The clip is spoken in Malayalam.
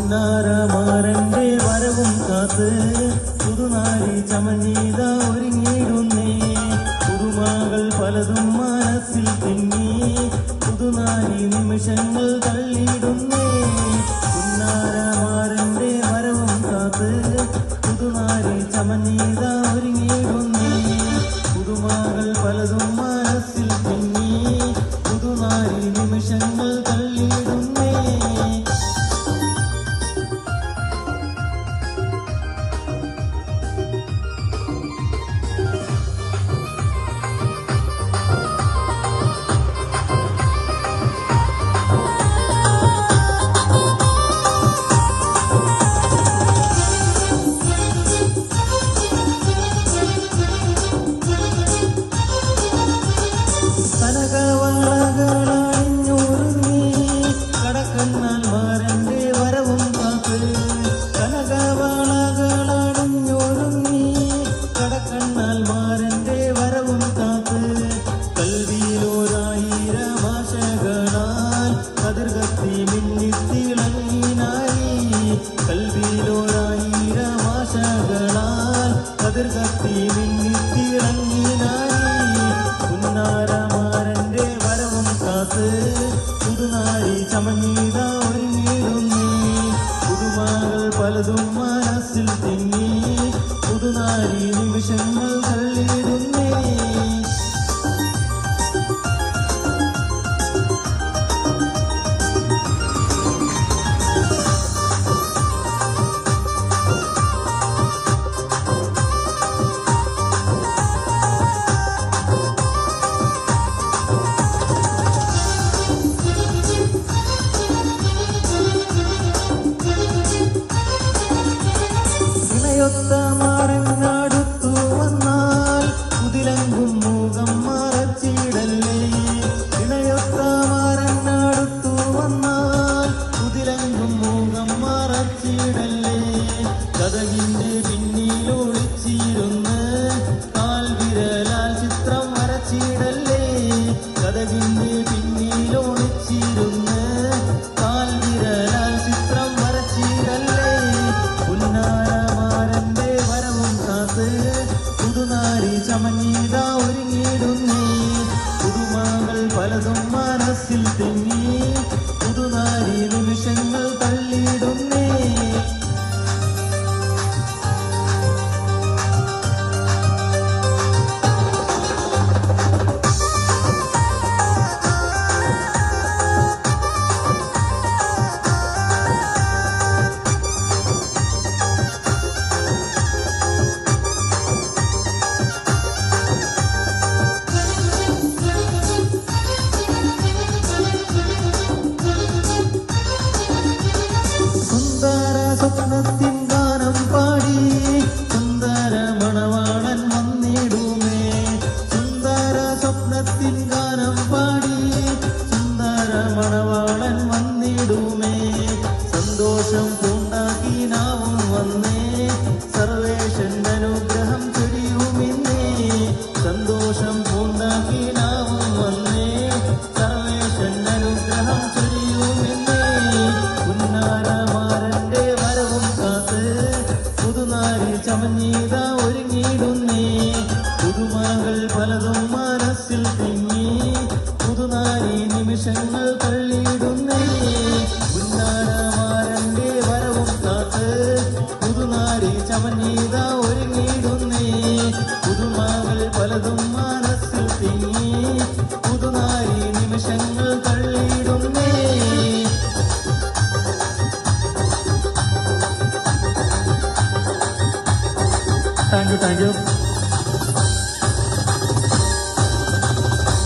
പുന്നാരമാരന്റെ വരവും കാത്ത് പുതുനാരി ചമഞ്ഞീത ഒരുങ്ങിയിടുന്നേ. പുതുമകൾ പലതും മനസ്സിൽ തിങ്ങി പുതുനാരി നിമിഷങ്ങൾ തള്ളിയിടുന്നേ. പുന്നാരമാരന്റെ വരവും കാത്ത് പുതുനാരി ചമഞ്ഞീത ഒരുങ്ങിയിടുന്നേ. പുതുമകൾ പലതും മനസ്സിൽ തിങ്ങി പുതുനാരി നിമിഷങ്ങൾ തള്ളിയിടുന്നേ. കനകവളകളണിഞ്ഞൊരുങ്ങി കടക്കണ്ണാൽമാരന്റെ വരവും കാത്ത്. കനകവളകളണിഞ്ഞൊരുങ്ങി കടക്കണ്ണാൽമാരന്റെ വരവും കാത്ത്. കൽവിയിലൊരായിരം ആശകളാൽ കതിർകത്തി മിന്നിത്തിളങ്ങിനായി. കൽവിയിലൊരായിരം ആശകളാൽ കതിർകത്തി മിന്നിത്തിളങ്ങിനായി. പുന്നാരമാരന്റെ വരവും കാത്ത് പുതുനാരി ചമഞ്ഞീത ഒരുങ്ങിയിടുന്നേ. പുതുമകൾ പലതും മനസ്സിൽ തിങ്ങി പുതുനാരി നിമിഷങ്ങൾ തള്ളിയിടുന്നേ. ൊത്തമാരങ്ങടുത്തു വന്നാൽ കുതിലങ്കും മുഖം മറച്ചിടല്ലേ. ഇണയൊത്തമാരങ്ങടുത്തു വന്നാൽ കുതിലങ്കും മുഖം മറച്ചിടല്ലേ. കഥകിന്റെ പിന്നിലൊളിച്ചിരുന്ന് കാൽവിരലാൽ ചിത്രം വരച്ചിടല്ലേ. കഥകിന്റെ പിന്നിലൊളിച്ചിരുന്ന് കാൽവിരലാൽ ചിത്രം വരച്ചിടല്ലേ. പുന്നാരമാരന്റെ വരവും കാത്ത് പുതുനാരി ചമഞ്ഞീത ഒരുങ്ങിയിടുന്നേ. പുതുമകൾ പലതും മനസ്സിൽ തിങ്ങി പുതുനാരി നിമിഷങ്ങൾ തള്ളിയിടുന്നേ. സ്വപ്നത്തിൻ ഗാനം പാടി സുന്ദര മണവാളൻ വന്നിടുമേ. സുന്ദര സ്വപ്നത്തിൻ ഗാനം പാടി സുന്ദര മണവാളൻ വന്നിടുമേ. സന്തോഷം പൂണ്ടാക്കി നാവും വന്നേ സർവേശൻ അനുഗ്രഹം ചൊരിയുമിന്നേ. സന്തോഷം പൂണ്ടാക്കി നാവും വന്നേ സർവേശൻ അനുഗ്രഹം ചൊരിയുമിന്നേ. പുന്നാരമാരന്റെ വരവും കാത്ത് പുതുനാരി ചമഞ്ഞീത ഒരുങ്ങിയിടുന്നേ. പുതുമകൾ പലതും മനസ്സിൽ തിങ്ങി പുതുനാരി നിമിഷങ്ങൾ തള്ളിയിടുന്നേ. പുന്നാരമാരന്റെ വരവും കാത്ത് പുതുനാരി ചമഞ്ഞീത ഒരുങ്ങിയിടുന്നേ. പുതുമകൾ പലതും മനസ്സിൽ തിങ്ങി പുതുനാരി നിമിഷങ്ങൾ തള്ളിയിടുന്നേ. Thank you.